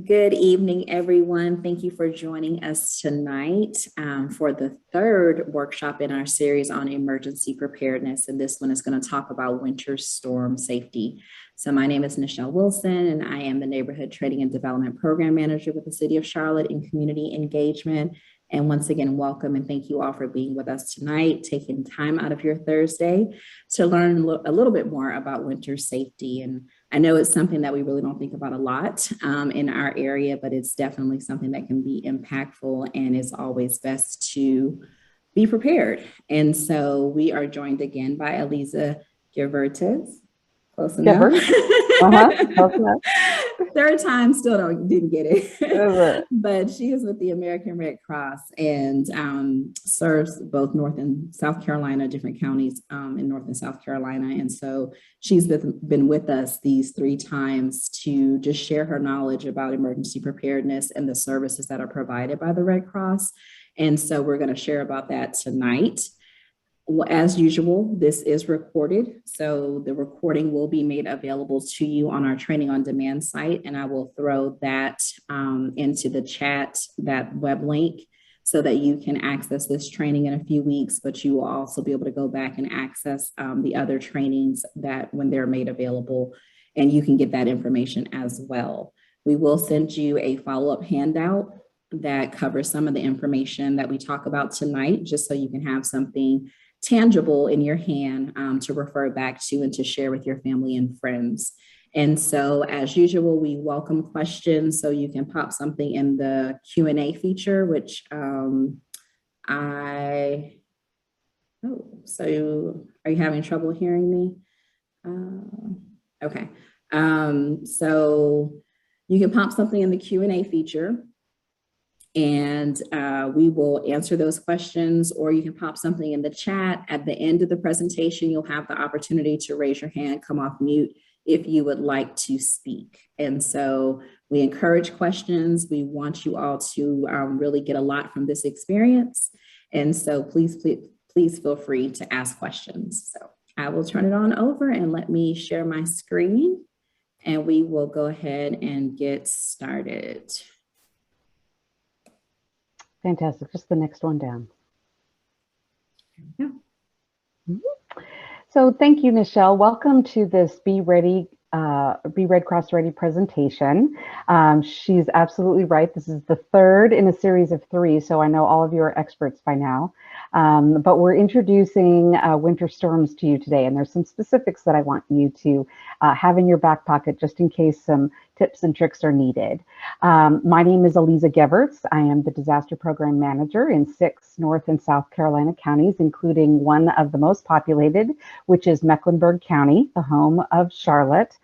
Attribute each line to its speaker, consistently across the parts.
Speaker 1: Good evening, everyone. Thank you for joining us tonight for the third workshop in our series on emergency preparedness. And this one is going to talk about winter storm safety. So my name is Nichelle Wilson, and I am the Neighborhood Training and Development Program Manager with the City of Charlotte in Community Engagement. And once again, welcome and thank you all for being with us tonight, taking time out of your Thursday to learn a little bit more about winter safety. And I know it's something that we really don't think about a lot in our area, but it's definitely something that can be impactful, and it's always best to be prepared. And so we are joined again by Eliza Gervertes. Close enough.
Speaker 2: Close enough.
Speaker 1: Third time, still didn't get it. But she is with the American Red Cross and serves both North and South Carolina, different counties in North and South Carolina. And so she's been with us these 3 times to just share her knowledge about emergency preparedness and the services that are provided by the Red Cross. And so we're going to share about that tonight. Well, as usual, this is recorded, so the recording will be made available to you on our training on demand site, and I will throw that into the chat, that web link, so that you can access this training in a few weeks, but you will also be able to go back and access the other trainings that when they're made available, and you can get that information as well. We will send you a follow-up handout that covers some of the information that we talk about tonight, just so you can have something tangible in your hand to refer back to and to share with your family and friends. And so as usual, we welcome questions. So you can pop something in the Q&A feature, which so are you having trouble hearing me? Okay. So you can pop something in the Q&A feature, and we will answer those questions, or you can pop something in the chat. At the end of the presentation, you'll have the opportunity to raise your hand, come off mute if you would like to speak. And so we encourage questions. We want you all to really get a lot from this experience. And so please feel free to ask questions. So I will turn it on over and let me share my screen, and we will go ahead and get started.
Speaker 2: Fantastic. Just the next one down.
Speaker 1: Yeah.
Speaker 2: So thank you, Nichelle. Welcome to this Be Red Cross Ready presentation. She's absolutely right. This is the third in a series of 3, so I know all of you are experts by now. But we're introducing winter storms to you today, and there's some specifics that I want you to have in your back pocket just in case some tips and tricks are needed. My name is Eliza Geverts. I am the Disaster Program Manager in 6 North and South Carolina counties, including one of the most populated, which is Mecklenburg County, the home of Charlotte.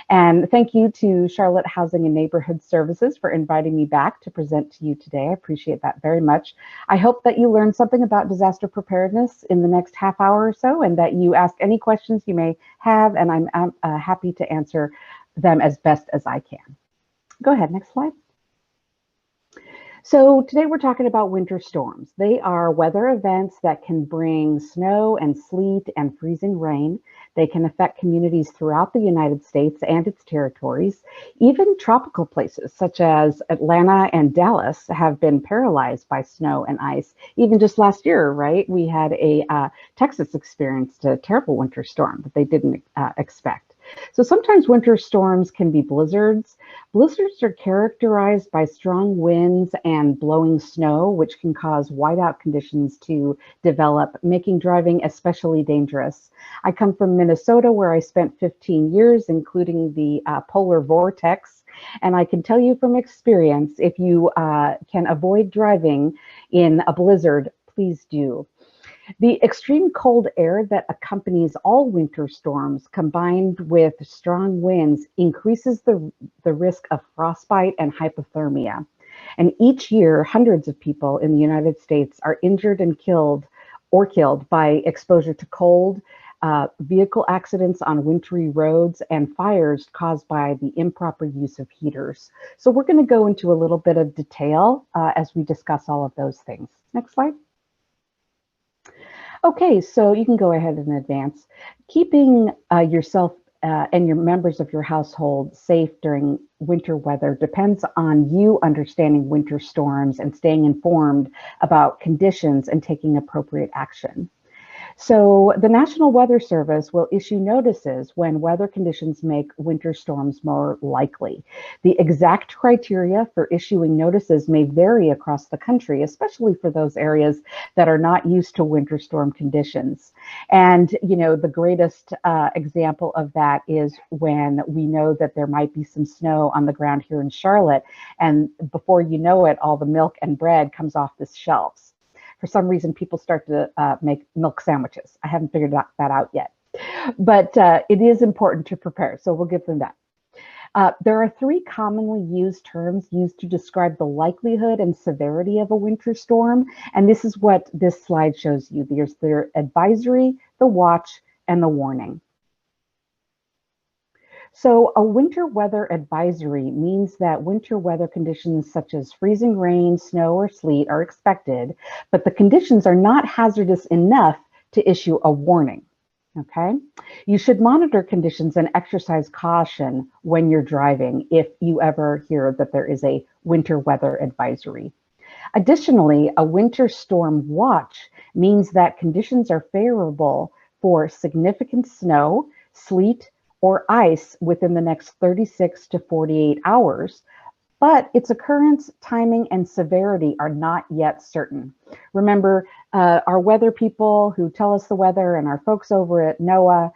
Speaker 2: And thank you to Charlotte Housing and Neighborhood Services for inviting me back to present to you today. I appreciate that very much. I hope that you learned something about disaster preparedness in the next half hour or so, and that you ask any questions you may have, and I'm happy to answer them as best as I can. Go ahead, next slide. So today we're talking about winter storms. They are weather events that can bring snow and sleet and freezing rain. They can affect communities throughout the United States and its territories. Even tropical places such as Atlanta and Dallas have been paralyzed by snow and ice. Even just last year, right? We had Texas experienced a terrible winter storm that they didn't expect. So sometimes winter storms can be blizzards. Blizzards are characterized by strong winds and blowing snow, which can cause whiteout conditions to develop, making driving especially dangerous. I come from Minnesota, where I spent 15 years, including the polar vortex. And I can tell you from experience, if you can avoid driving in a blizzard, please do. The extreme cold air that accompanies all winter storms, combined with strong winds, increases the risk of frostbite and hypothermia. And each year, hundreds of people in the United States are injured and killed by exposure to cold, vehicle accidents on wintry roads, and fires caused by the improper use of heaters. So we're going to go into a little bit of detail as we discuss all of those things. Next slide. Okay, so you can go ahead and advance. Keeping yourself and your members of your household safe during winter weather depends on you understanding winter storms and staying informed about conditions and taking appropriate action. So the National Weather Service will issue notices when weather conditions make winter storms more likely. The exact criteria for issuing notices may vary across the country, especially for those areas that are not used to winter storm conditions. And, you know, the greatest example of that is when we know that there might be some snow on the ground here in Charlotte, and before you know it, all the milk and bread comes off the shelves. For some reason, people start to make milk sandwiches. I haven't figured that out yet, but it is important to prepare, so we'll give them that. There are three commonly used terms used to describe the likelihood and severity of a winter storm, and this is what this slide shows you. There's the advisory, the watch, and the warning. So a winter weather advisory means that winter weather conditions such as freezing rain, snow, or sleet are expected, but the conditions are not hazardous enough to issue a warning. Okay? You should monitor conditions and exercise caution when you're driving if you ever hear that there is a winter weather advisory. Additionally, a winter storm watch means that conditions are favorable for significant snow, sleet, or ice within the next 36 to 48 hours, but its occurrence, timing, and severity are not yet certain. Remember, our weather people who tell us the weather and our folks over at NOAA,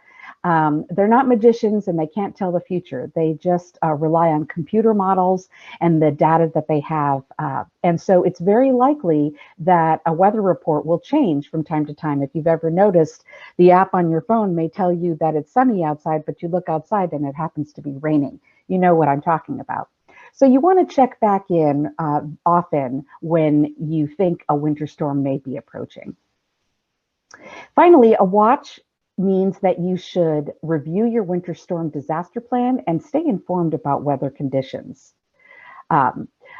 Speaker 2: they're not magicians and they can't tell the future. They just rely on computer models and the data that they have. And so it's very likely that a weather report will change from time to time. If you've ever noticed, the app on your phone may tell you that it's sunny outside, but you look outside and it happens to be raining. You know what I'm talking about. So you want to check back in often when you think a winter storm may be approaching. Finally, a watch means that you should review your winter storm disaster plan and stay informed about weather conditions. A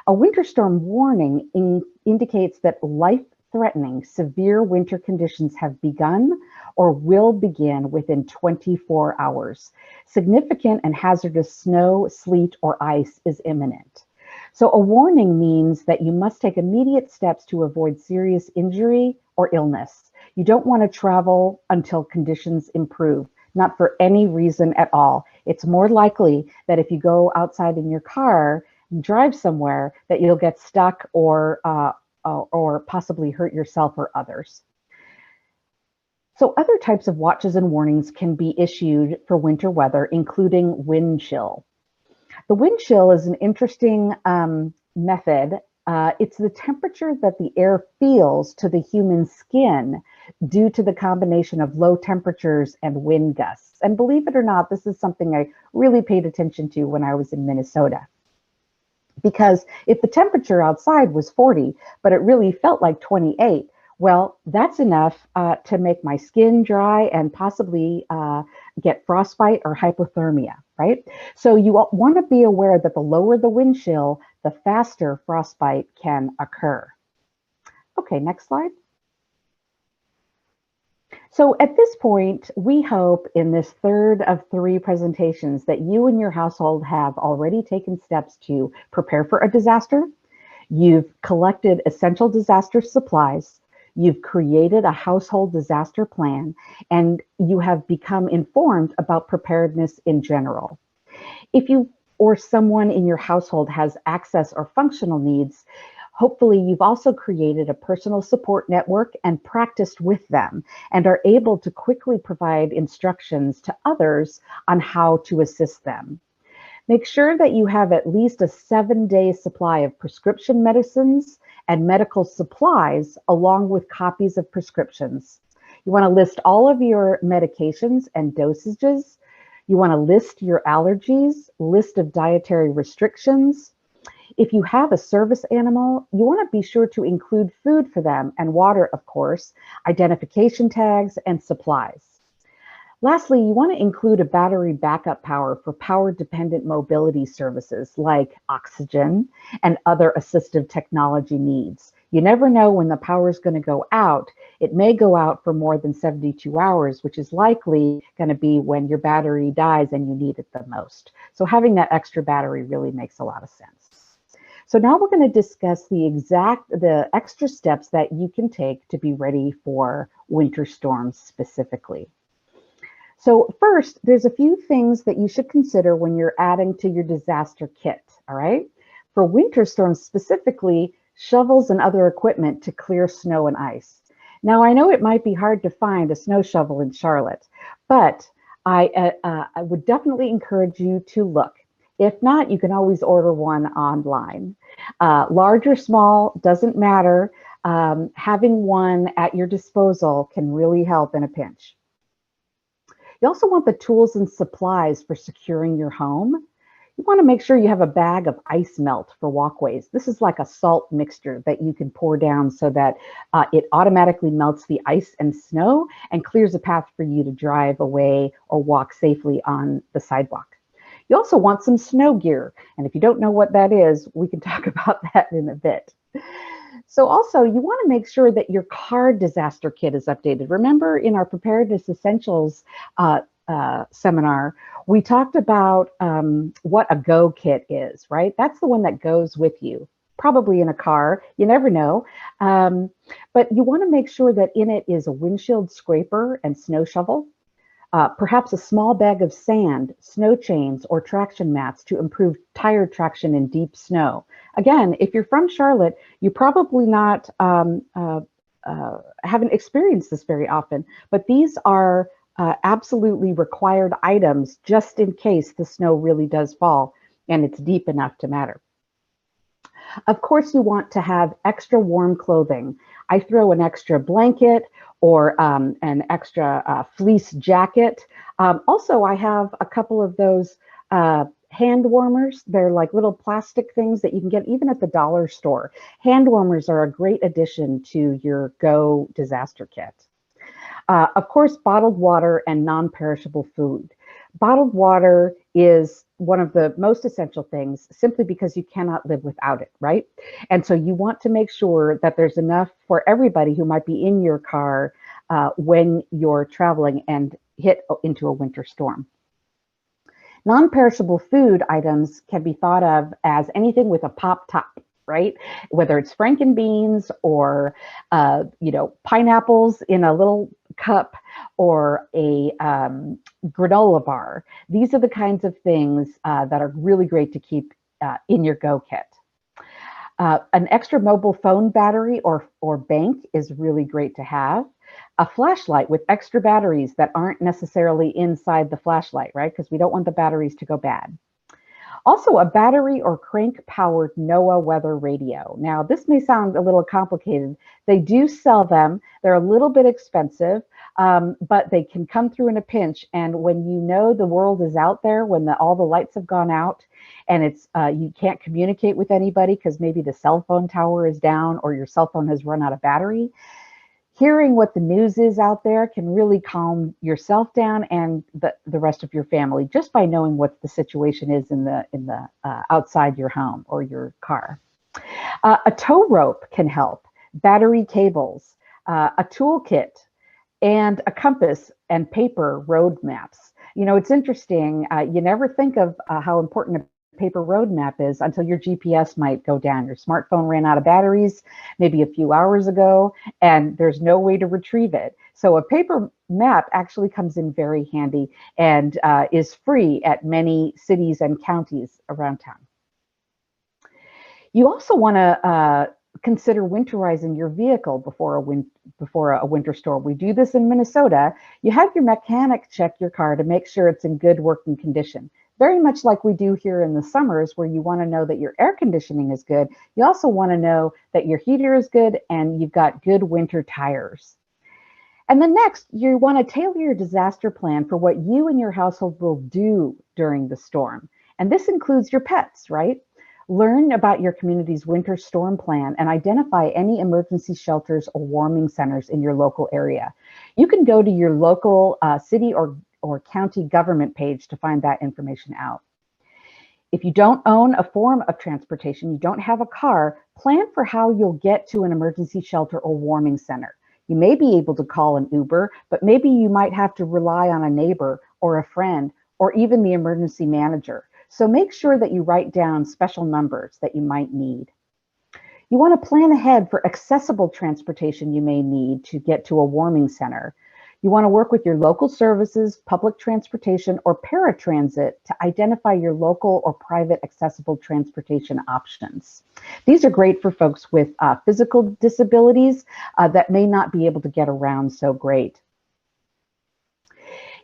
Speaker 2: winter storm warning indicates that life-threatening severe winter conditions have begun or will begin within 24 hours. Significant and hazardous snow, sleet, or ice is imminent. So a warning means that you must take immediate steps to avoid serious injury or illness. You don't want to travel until conditions improve, not for any reason at all. It's more likely that if you go outside in your car and drive somewhere that you'll get stuck or possibly hurt yourself or others. So other types of watches and warnings can be issued for winter weather, including wind chill. The wind chill is an interesting method. It's the temperature that the air feels to the human skin due to the combination of low temperatures and wind gusts. And believe it or not, this is something I really paid attention to when I was in Minnesota. Because if the temperature outside was 40, but it really felt like 28, well, that's enough to make my skin dry and possibly get frostbite or hypothermia, right? So you want to be aware that the lower the wind chill, the faster frostbite can occur. Okay, next slide. So at this point, we hope in this third of 3 presentations that you and your household have already taken steps to prepare for a disaster. You've collected essential disaster supplies. You've created a household disaster plan, and you have become informed about preparedness in general. If you or someone in your household has access or functional needs, hopefully you've also created a personal support network and practiced with them and are able to quickly provide instructions to others on how to assist them. Make sure that you have at least a 7-day supply of prescription medicines and medical supplies along with copies of prescriptions. You want to list all of your medications and dosages. You want to list your allergies, list of dietary restrictions. If you have a service animal, you want to be sure to include food for them and water, of course, identification tags, and supplies. Lastly, you want to include a battery backup power for power-dependent mobility services like oxygen and other assistive technology needs. You never know when the power is going to go out. It may go out for more than 72 hours, which is likely going to be when your battery dies and you need it the most. So having that extra battery really makes a lot of sense. So now we're going to discuss the extra steps that you can take to be ready for winter storms specifically. So first, there's a few things that you should consider when you're adding to your disaster kit, all right? For winter storms specifically, shovels and other equipment to clear snow and ice. Now, I know it might be hard to find a snow shovel in Charlotte, but I would definitely encourage you to look. If not, you can always order one online. Large or small, doesn't matter. Having one at your disposal can really help in a pinch. You also want the tools and supplies for securing your home. You want to make sure you have a bag of ice melt for walkways. This is like a salt mixture that you can pour down so that it automatically melts the ice and snow and clears a path for you to drive away or walk safely on the sidewalk. You also want some snow gear. And if you don't know what that is, we can talk about that in a bit. So also, you want to make sure that your car disaster kit is updated. Remember in our Preparedness Essentials seminar, we talked about what a go kit is, right? That's the one that goes with you, probably in a car. You never know. But you want to make sure that in it is a windshield scraper and snow shovel, perhaps a small bag of sand, snow chains, or traction mats to improve tire traction in deep snow. Again, if you're from Charlotte, you probably not haven't experienced this very often, but these are absolutely required items just in case the snow really does fall and it's deep enough to matter. Of course, you want to have extra warm clothing. I throw an extra blanket or an extra fleece jacket. Also, I have a couple of those hand warmers. They're like little plastic things that you can get even at the dollar store. Hand warmers are a great addition to your Go disaster kit. Of course, bottled water and non-perishable food. Bottled water is one of the most essential things simply because you cannot live without it, right? And so you want to make sure that there's enough for everybody who might be in your car when you're traveling and hit into a winter storm. Non-perishable food items can be thought of as anything with a pop top, right? Whether it's frankenbeans or, pineapples in a little cup or a granola bar. These are the kinds of things that are really great to keep in your Go kit. An extra mobile phone battery or bank is really great to have. A flashlight with extra batteries that aren't necessarily inside the flashlight, right? Because we don't want the batteries to go bad. Also, a battery or crank-powered NOAA weather radio. Now, this may sound a little complicated. They do sell them. They're a little bit expensive, but they can come through in a pinch. And when you know the world is out there, when all the lights have gone out, and it's you can't communicate with anybody because maybe the cell phone tower is down or your cell phone has run out of battery, hearing what the news is out there can really calm yourself down and the rest of your family just by knowing what the situation is in the outside your home or your car. A tow rope can help, battery cables, a toolkit, and a compass and paper road maps. You know, it's interesting. You never think of how important a paper road map is until your GPS might go down. Your smartphone ran out of batteries maybe a few hours ago, and there's no way to retrieve it. So a paper map actually comes in very handy and is free at many cities and counties around town. You also want to consider winterizing your vehicle before a winter storm. We do this in Minnesota. You have your mechanic check your car to make sure it's in good working condition. Very much like we do here in the summers, where you want to know that your air conditioning is good. You also want to know that your heater is good and you've got good winter tires. And then next, you want to tailor your disaster plan for what you and your household will do during the storm. And this includes your pets, right? Learn about your community's winter storm plan and identify any emergency shelters or warming centers in your local area. You can go to your local city or county government page to find that information out. If you don't own a form of transportation, you don't have a car, plan for how you'll get to an emergency shelter or warming center. You may be able to call an Uber, but maybe you might have to rely on a neighbor or a friend or even the emergency manager. So make sure that you write down special numbers that you might need. You want to plan ahead for accessible transportation you may need to get to a warming center. You want to work with your local services, public transportation, or paratransit to identify your local or private accessible transportation options. These are great for folks with physical disabilities that may not be able to get around so great.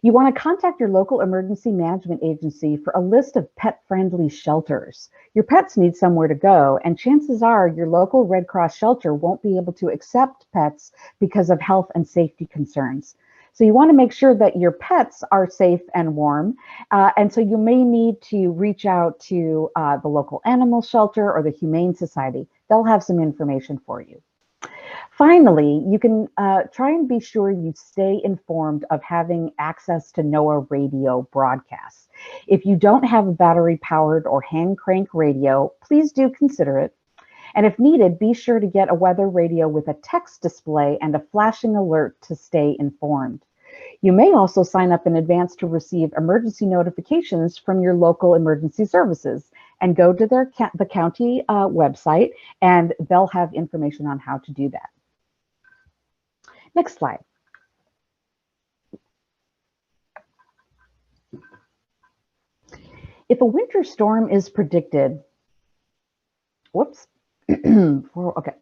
Speaker 2: You want to contact your local emergency management agency for a list of pet-friendly shelters. Your pets need somewhere to go, and chances are your local Red Cross shelter won't be able to accept pets because of health and safety concerns. So you want to make sure that your pets are safe and warm, and so you may need to reach out to the local animal shelter or the Humane Society. They'll have some information for you. Finally, you can try and be sure you stay informed of having access to NOAA radio broadcasts. If you don't have a battery-powered or hand crank radio, please do consider it. And if needed, be sure to get a weather radio with a text display and a flashing alert to stay informed. You may also sign up in advance to receive emergency notifications from your local emergency services and go to the county website, and they'll have information on how to do that. Next slide. If a winter storm is predicted, okay.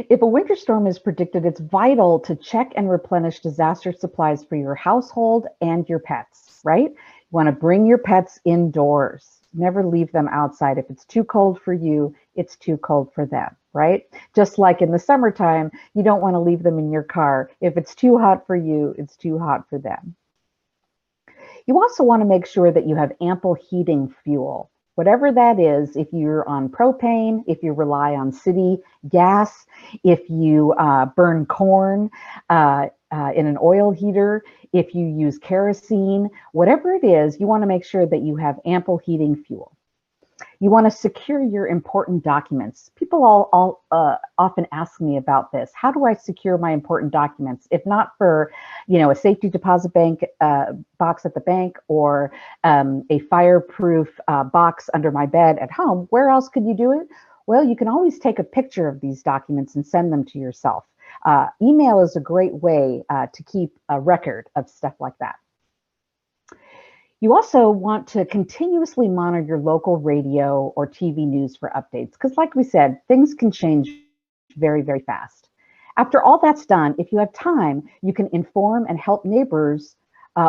Speaker 2: If a winter storm is predicted, it's vital to check and replenish disaster supplies for your household and your pets, right? You want to bring your pets indoors. Never leave them outside. If it's too cold for you, it's too cold for them, right? Just like in the summertime, you don't want to leave them in your car. If it's too hot for you, it's too hot for them. You also want to make sure that you have ample heating fuel. Whatever that is, if you're on propane, if you rely on city gas, if you burn corn in an oil heater, if you use kerosene, whatever it is, you want to make sure that you have ample heating fuel. You want to secure your important documents. People often ask me about this. How do I secure my important documents? If not for, a safety deposit bank box at the bank or a fireproof box under my bed at home, where else could you do it? Well, you can always take a picture of these documents and send them to yourself. Email is a great way to keep a record of stuff like that. You also want to continuously monitor your local radio or TV news for updates, because like we said, things can change very, very fast. After all that's done, if you have time, you can inform and help neighbors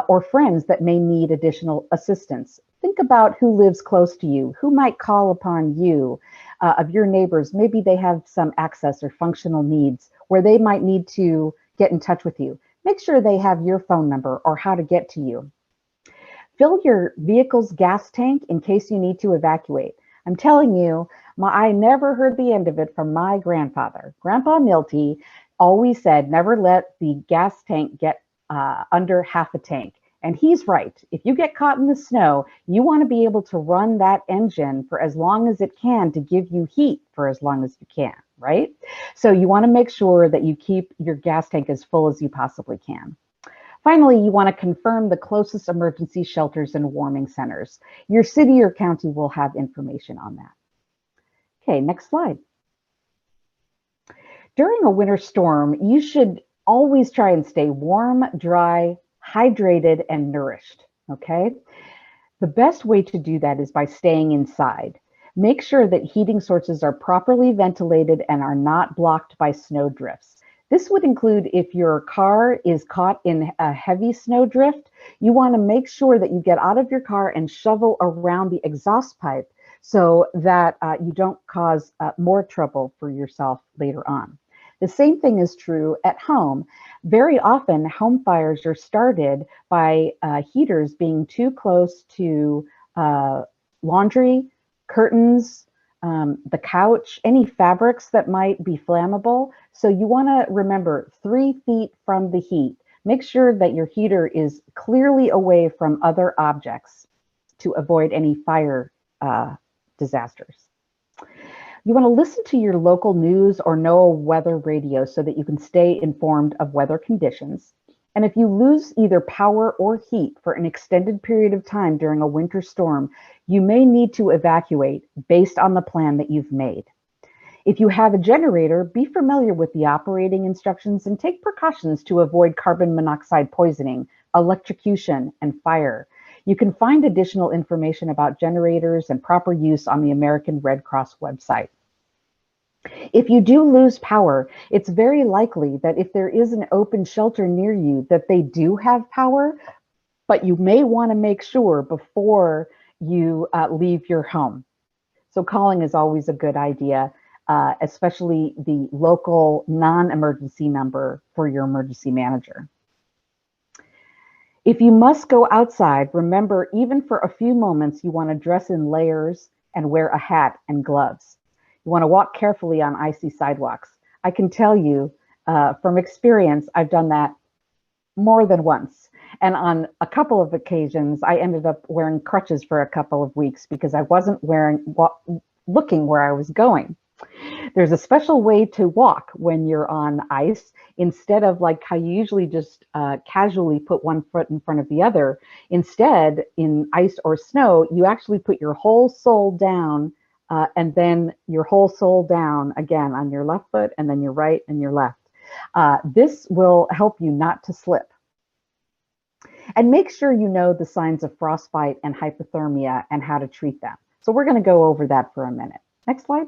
Speaker 2: or friends that may need additional assistance. Think about who lives close to you, who might call upon you of your neighbors. Maybe they have some access or functional needs where they might need to get in touch with you. Make sure they have your phone number or how to get to you. Fill your vehicle's gas tank in case you need to evacuate. I'm telling you, I never heard the end of it from my grandfather. Grandpa Milty always said, never let the gas tank get under half a tank. And he's right. If you get caught in the snow, you want to be able to run that engine for as long as it can to give you heat for as long as you can, right? So you want to make sure that you keep your gas tank as full as you possibly can. Finally, you want to confirm the closest emergency shelters and warming centers. Your city or county will have information on that. Okay, next slide. During a winter storm, you should always try and stay warm, dry, hydrated, and nourished, okay? The best way to do that is by staying inside. Make sure that heating sources are properly ventilated and are not blocked by snow drifts. This would include if your car is caught in a heavy snow drift, you want to make sure that you get out of your car and shovel around the exhaust pipe so that you don't cause more trouble for yourself later on. The same thing is true at home. Very often, home fires are started by heaters being too close to laundry, curtains, the couch, any fabrics that might be flammable. So you want to remember 3 feet from the heat. Make sure that your heater is clearly away from other objects to avoid any fire disasters. You want to listen to your local news or NOAA weather radio so that you can stay informed of weather conditions. And if you lose either power or heat for an extended period of time during a winter storm, you may need to evacuate based on the plan that you've made. If you have a generator, be familiar with the operating instructions and take precautions to avoid carbon monoxide poisoning, electrocution, and fire. You can find additional information about generators and proper use on the American Red Cross website. If you do lose power, it's very likely that if there is an open shelter near you that they do have power, but you may want to make sure before you leave your home. So calling is always a good idea, especially the local non-emergency number for your emergency manager. If you must go outside, remember, even for a few moments, you want to dress in layers and wear a hat and gloves. You want to walk carefully on icy sidewalks. I can tell you from experience, I've done that more than once. And on a couple of occasions, I ended up wearing crutches for a couple of weeks because I wasn't looking where I was going. There's a special way to walk when you're on ice. Instead of like how you usually just casually put one foot in front of the other, instead in ice or snow, you actually put your whole sole down and then your whole sole down again on your left foot and then your right and your left. This will help you not to slip. And make sure you know the signs of frostbite and hypothermia and how to treat them. So we're going to go over that for a minute. Next slide.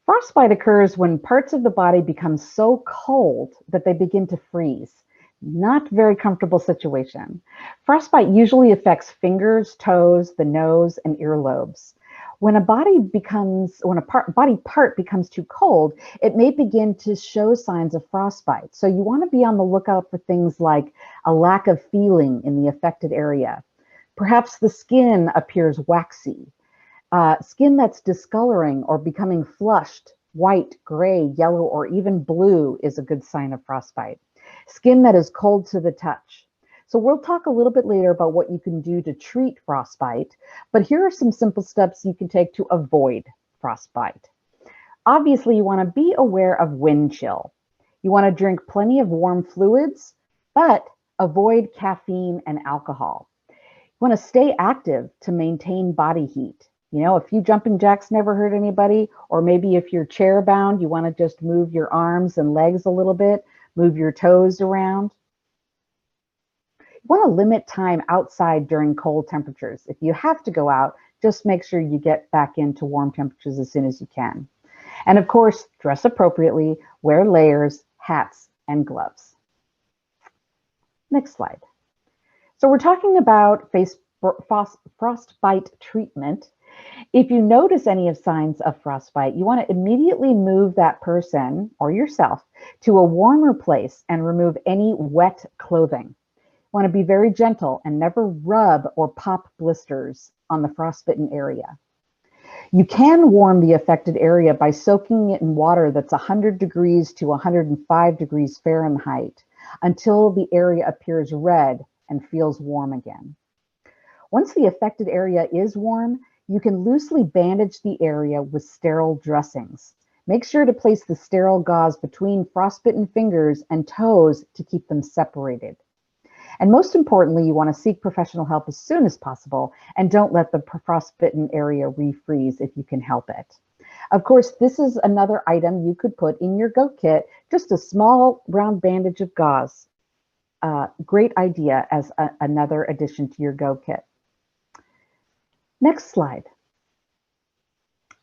Speaker 2: Frostbite occurs when parts of the body become so cold that they begin to freeze. Not very comfortable situation. Frostbite usually affects fingers, toes, the nose, and earlobes. When a body part becomes too cold, it may begin to show signs of frostbite. So you want to be on the lookout for things like a lack of feeling in the affected area. Perhaps the skin appears waxy. Skin that's discoloring or becoming flushed, white, gray, yellow, or even blue is a good sign of frostbite. Skin that is cold to the touch. So we'll talk a little bit later about what you can do to treat frostbite, but here are some simple steps you can take to avoid frostbite. Obviously, you want to be aware of wind chill. You want to drink plenty of warm fluids, but avoid caffeine and alcohol. You want to stay active to maintain body heat. You know, a few jumping jacks never hurt anybody, or maybe if you're chair bound, you want to just move your arms and legs a little bit, move your toes around. You want to limit time outside during cold temperatures. If you have to go out, just make sure you get back into warm temperatures as soon as you can. And of course, dress appropriately, wear layers, hats, and gloves. Next slide. So we're talking about frostbite treatment. If you notice any of signs of frostbite, you want to immediately move that person or yourself to a warmer place and remove any wet clothing. You want to be very gentle and never rub or pop blisters on the frostbitten area. You can warm the affected area by soaking it in water that's 100 degrees to 105 degrees Fahrenheit until the area appears red and feels warm again. Once the affected area is warm, you can loosely bandage the area with sterile dressings. Make sure to place the sterile gauze between frostbitten fingers and toes to keep them separated. And most importantly, you want to seek professional help as soon as possible and don't let the frostbitten area refreeze if you can help it. Of course, this is another item you could put in your go kit, just a small round bandage of gauze. Great idea as another addition to your go kit. Next slide.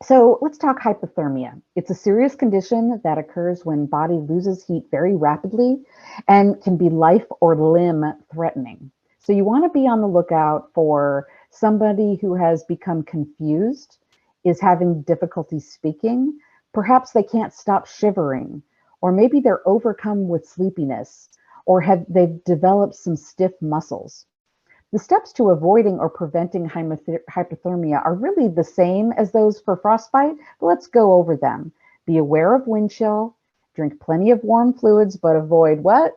Speaker 2: So let's talk hypothermia. It's a serious condition that occurs when body loses heat very rapidly and can be life or limb threatening. So you want to be on the lookout for somebody who has become confused, is having difficulty speaking. Perhaps they can't stop shivering, or maybe they're overcome with sleepiness, or they've developed some stiff muscles. The steps to avoiding or preventing hypothermia are really the same as those for frostbite, but let's go over them. Be aware of wind chill, drink plenty of warm fluids, but avoid what?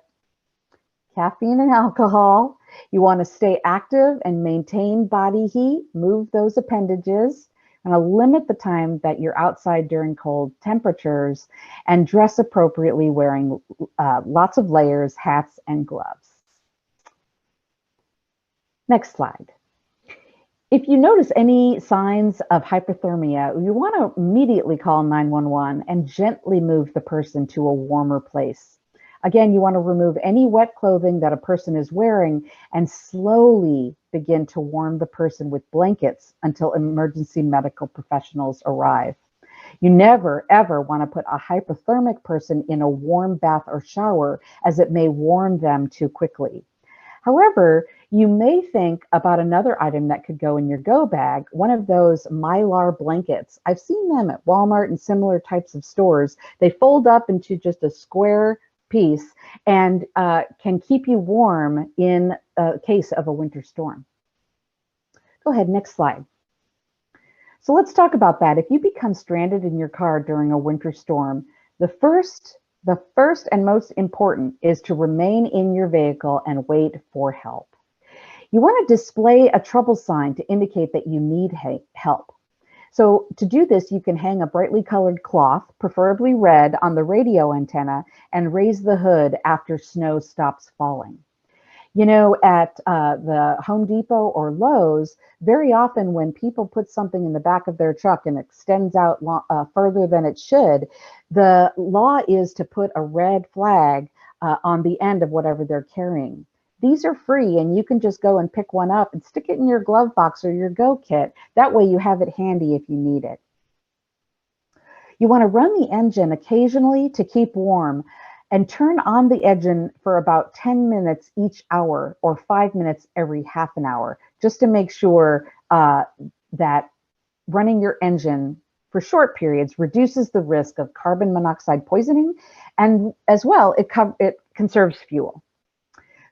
Speaker 2: Caffeine and alcohol. You want to stay active and maintain body heat, move those appendages, and limit the time that you're outside during cold temperatures, and dress appropriately, wearing lots of layers, hats, and gloves. Next slide. If you notice any signs of hypothermia, you want to immediately call 911 and gently move the person to a warmer place. Again, you want to remove any wet clothing that a person is wearing and slowly begin to warm the person with blankets until emergency medical professionals arrive. You never, ever want to put a hypothermic person in a warm bath or shower, as it may warm them too quickly. However, you may think about another item that could go in your go bag, one of those Mylar blankets. I've seen them at Walmart and similar types of stores. They fold up into just a square piece and can keep you warm in case of a winter storm. Go ahead, next slide. So let's talk about that. If you become stranded in your car during a winter storm, the first and most important is to remain in your vehicle and wait for help. You want to display a trouble sign to indicate that you need help. So to do this, you can hang a brightly colored cloth, preferably red, on the radio antenna and raise the hood after snow stops falling. You know, at the Home Depot or Lowe's, very often when people put something in the back of their truck and extends out further than it should, the law is to put a red flag on the end of whatever they're carrying. These are free, and you can just go and pick one up and stick it in your glove box or your go kit. That way you have it handy if you need it. You want to run the engine occasionally to keep warm, and turn on the engine for about 10 minutes each hour, or 5 minutes every half an hour, just to make sure that running your engine for short periods reduces the risk of carbon monoxide poisoning, and as well, it conserves fuel.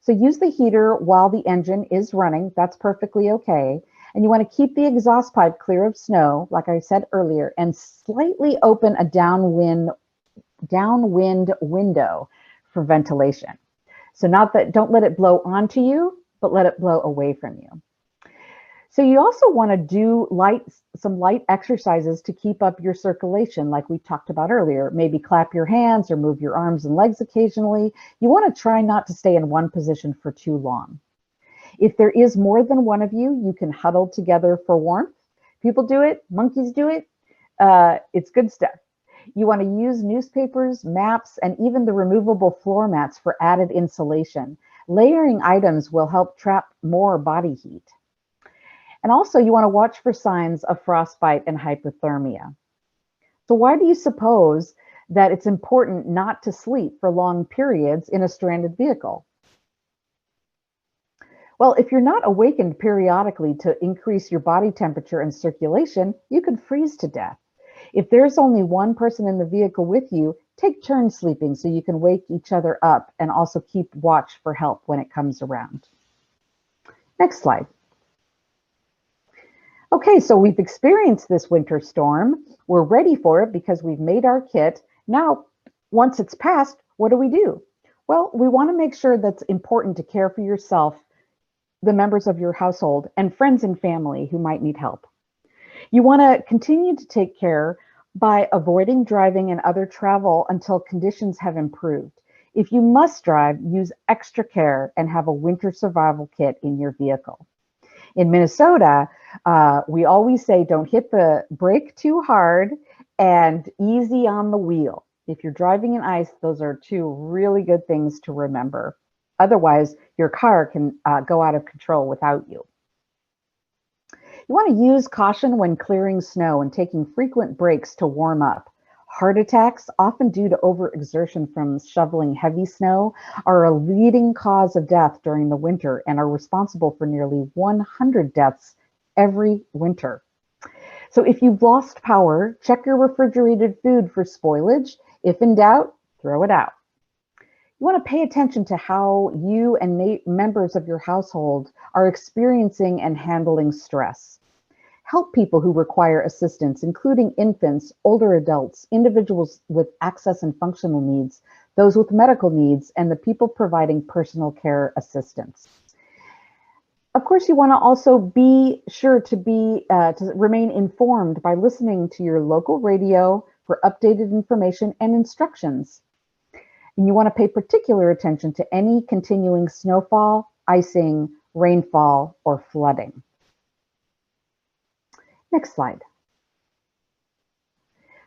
Speaker 2: So use the heater while the engine is running. That's perfectly okay. And you want to keep the exhaust pipe clear of snow, like I said earlier, and slightly open a downwind window for ventilation. So don't let it blow onto you, but let it blow away from you. So you also want to do some light exercises to keep up your circulation, like we talked about earlier. Maybe clap your hands or move your arms and legs occasionally. You want to try not to stay in one position for too long. If there is more than one of you, you can huddle together for warmth. People do it, monkeys do it. It's good stuff. You want to use newspapers, maps, and even the removable floor mats for added insulation. Layering items will help trap more body heat. And also, you want to watch for signs of frostbite and hypothermia. So why do you suppose that it's important not to sleep for long periods in a stranded vehicle? Well, if you're not awakened periodically to increase your body temperature and circulation, you could freeze to death. If there's only one person in the vehicle with you, take turns sleeping so you can wake each other up, and also keep watch for help when it comes around. Next slide. Okay, so we've experienced this winter storm. We're ready for it because we've made our kit. Now, once it's passed, what do? Well, we want to make sure that's important to care for yourself, the members of your household, and friends and family who might need help. You want to continue to take care by avoiding driving and other travel until conditions have improved. If you must drive, use extra care and have a winter survival kit in your vehicle. In Minnesota, we always say don't hit the brake too hard and easy on the wheel. If you're driving in ice, those are two really good things to remember. Otherwise, your car can go out of control without you. You want to use caution when clearing snow and taking frequent breaks to warm up. Heart attacks, often due to overexertion from shoveling heavy snow, are a leading cause of death during the winter and are responsible for nearly 100 deaths every winter. So if you've lost power, check your refrigerated food for spoilage. If in doubt, throw it out. You want to pay attention to how you and members of your household are experiencing and handling stress. Help people who require assistance, including infants, older adults, individuals with access and functional needs, those with medical needs, and the people providing personal care assistance. Of course, you want to also be sure to remain informed by listening to your local radio for updated information and instructions. And you want to pay particular attention to any continuing snowfall, icing, rainfall, or flooding. Next slide.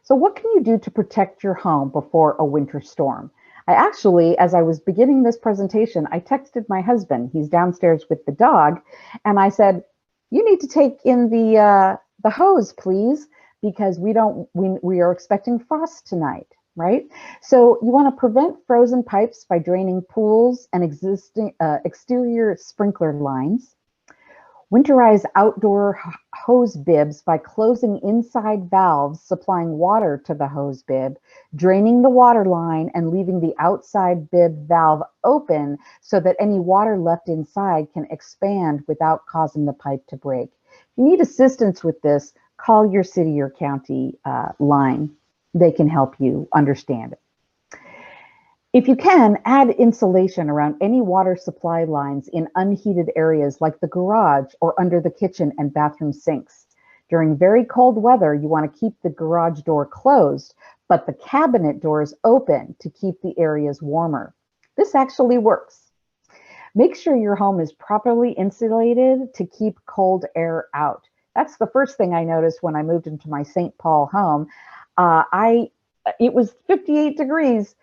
Speaker 2: So what can you do to protect your home before a winter storm? I actually, as I was beginning this presentation, I texted my husband. He's downstairs with the dog, and I said, "You need to take in the hose, please, because we are expecting frost tonight." Right? So you want to prevent frozen pipes by draining pools and existing exterior sprinkler lines. Winterize outdoor hose bibs by closing inside valves, supplying water to the hose bib, draining the water line, and leaving the outside bib valve open so that any water left inside can expand without causing the pipe to break. If you need assistance with this, call your city or county line. They can help you understand it. If you can, add insulation around any water supply lines in unheated areas like the garage or under the kitchen and bathroom sinks. During very cold weather, you want to keep the garage door closed, but the cabinet doors open to keep the areas warmer. This actually works. Make sure your home is properly insulated to keep cold air out. That's the first thing I noticed when I moved into my St. Paul home. It was 58 degrees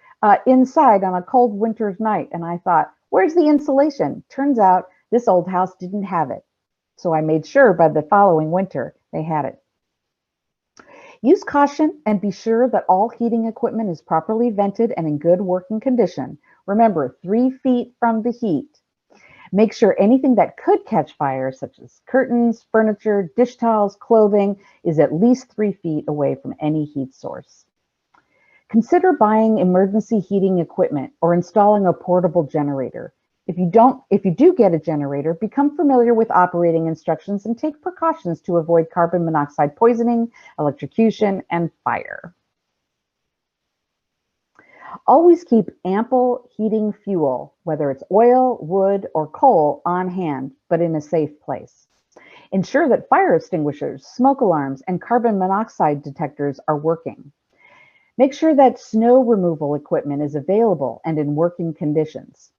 Speaker 2: inside on a cold winter's night. And I thought, where's the insulation? Turns out this old house didn't have it. So I made sure by the following winter they had it. Use caution and be sure that all heating equipment is properly vented and in good working condition. Remember, 3 feet from the heat. Make sure anything that could catch fire, such as curtains, furniture, dish towels, clothing, is at least 3 feet away from any heat source. Consider buying emergency heating equipment or installing a portable generator. If you do get a generator, become familiar with operating instructions and take precautions to avoid carbon monoxide poisoning, electrocution, and fire. Always keep ample heating fuel, whether it's oil, wood, or coal, on hand, but in a safe place. Ensure that fire extinguishers, smoke alarms, and carbon monoxide detectors are working. Make sure that snow removal equipment is available and in working conditions.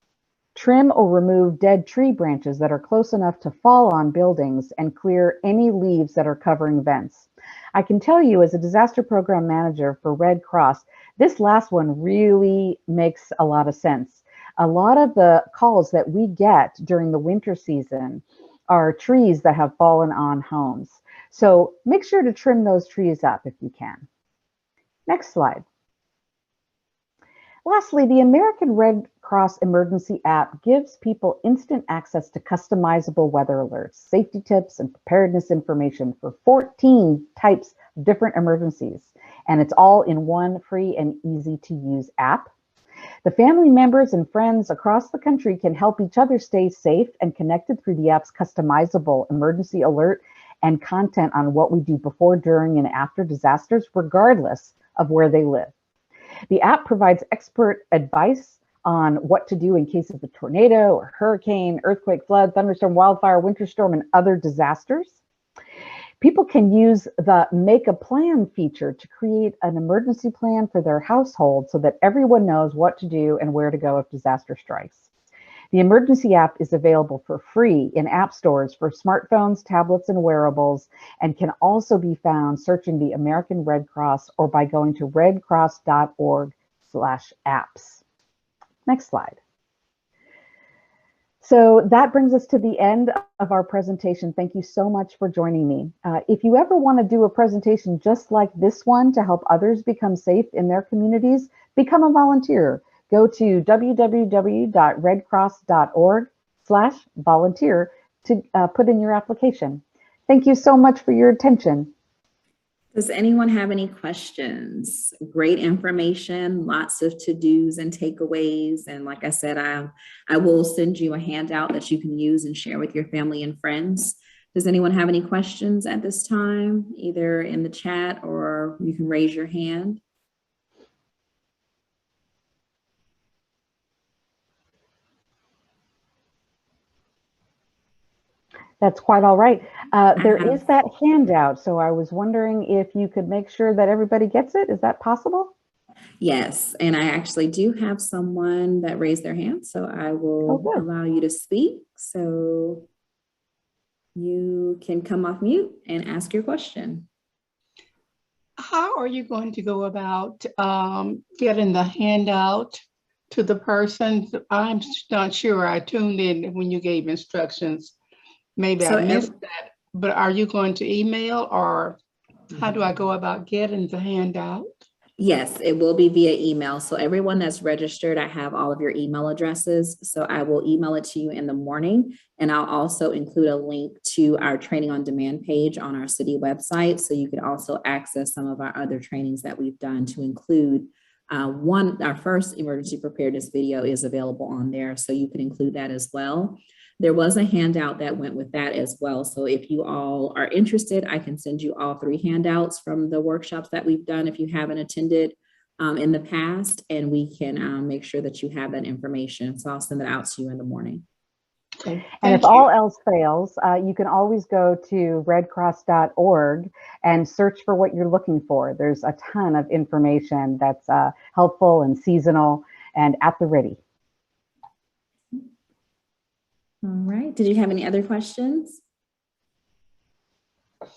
Speaker 2: Trim or remove dead tree branches that are close enough to fall on buildings and clear any leaves that are covering vents. I can tell you, as a disaster program manager for Red Cross, this last one really makes a lot of sense. A lot of the calls that we get during the winter season are trees that have fallen on homes. So make sure to trim those trees up if you can. Next slide. Lastly, the American Red Cross Emergency app gives people instant access to customizable weather alerts, safety tips, and preparedness information for 14 types of different emergencies. And it's all in one free and easy to use app. The family members and friends across the country can help each other stay safe and connected through the app's customizable emergency alert and content on what we do before, during, and after disasters, regardless of where they live. The app provides expert advice on what to do in case of a tornado or hurricane, earthquake, flood, thunderstorm, wildfire, winter storm, and other disasters. People can use the Make a Plan feature to create an emergency plan for their household so that everyone knows what to do and where to go if disaster strikes. The emergency app is available for free in app stores for smartphones, tablets, and wearables, and can also be found searching the American Red Cross or by going to redcross.org/apps. Next slide. So that brings us to the end of our presentation. Thank you so much for joining me. If you ever want to do a presentation just like this one to help others become safe in their communities, become a volunteer. Go to www.redcross.org/volunteer to put in your application. Thank you so much for your attention.
Speaker 1: Does anyone have any questions? Great information, lots of to-dos and takeaways. And like I said, I will send you a handout that you can use and share with your family and friends. Does anyone have any questions at this time, either in the chat or you can raise your hand?
Speaker 2: That's quite all right. There
Speaker 1: have,
Speaker 2: is that handout, so I was wondering if you could make sure that everybody gets it. Is that possible?
Speaker 1: yes, and I actually do have someone that raised their hand, so I
Speaker 2: Oh,
Speaker 1: will
Speaker 2: good.
Speaker 1: allow you to speak. So you can come off mute and ask your question.
Speaker 3: How are you going to go about getting the handout to the person? I'm not sure. I tuned in when you gave instructions. Maybe I missed that. But are you going to email, or how do I go about getting the handout?
Speaker 1: Yes, it will be via email. So everyone that's registered, I have all of your email addresses. So I will email it to you in the morning. And I'll also include a link to our training on demand page on our city website. So you can also access some of our other trainings that we've done, to include our first emergency preparedness video is available on there. So you can include that as well. There was a handout that went with that as well. So if you all are interested, I can send you all 3 handouts from the workshops that we've done if you haven't attended in the past, and we can make sure that you have that information. So I'll send it out to you in the morning.
Speaker 3: Okay,
Speaker 2: and if all else fails, you can always go to redcross.org and search for what you're looking for. There's a ton of information that's helpful and seasonal and at the ready.
Speaker 1: All right. Did you have any other questions? I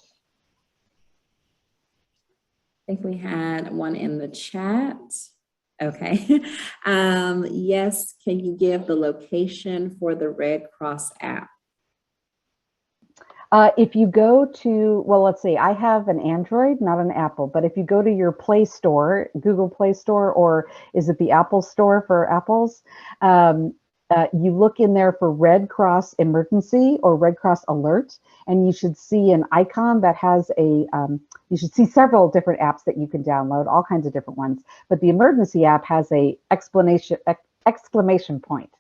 Speaker 1: think we had one in the chat. Okay. Yes. Can you give the location for the Red Cross app?
Speaker 2: If you go to, well, let's see, I have an Android, not an Apple, but if you go to your Play Store, Google Play Store, or is it the Apple Store for Apples? You look in there for Red Cross Emergency or Red Cross Alert, and you should see an icon that has a, you should see several different apps that you can download, all kinds of different ones. But the emergency app has a exclamation point.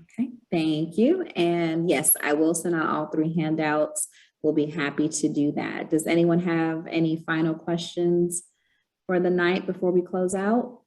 Speaker 1: Okay, thank you. And yes, I will send out all 3 handouts. We'll be happy to do that. Does anyone have any final questions for the night before we close out?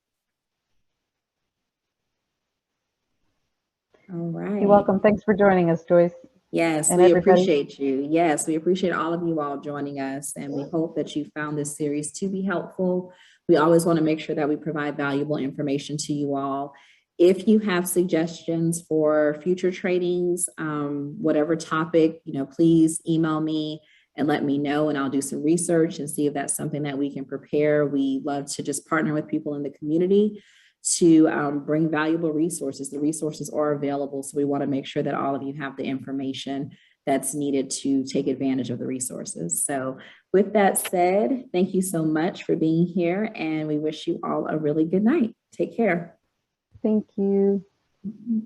Speaker 1: All right.
Speaker 2: You're welcome. Thanks for joining us, Joyce.
Speaker 1: Yes,
Speaker 2: and
Speaker 1: we
Speaker 2: everybody.
Speaker 1: appreciate you. Yes, we appreciate all of you all joining us, and we hope that you found this series to be helpful. We always want to make sure that we provide valuable information to you all. If you have suggestions for future trainings, whatever topic, please email me and let me know, and I'll do some research and see if that's something that we can prepare. We love to just partner with people in the community to bring valuable resources. The resources are available, so we want to make sure that all of you have the information that's needed to take advantage of the resources. So with that said, thank you so much for being here, and we wish you all a really good night. Take care.
Speaker 2: Thank you.
Speaker 1: Mm-hmm.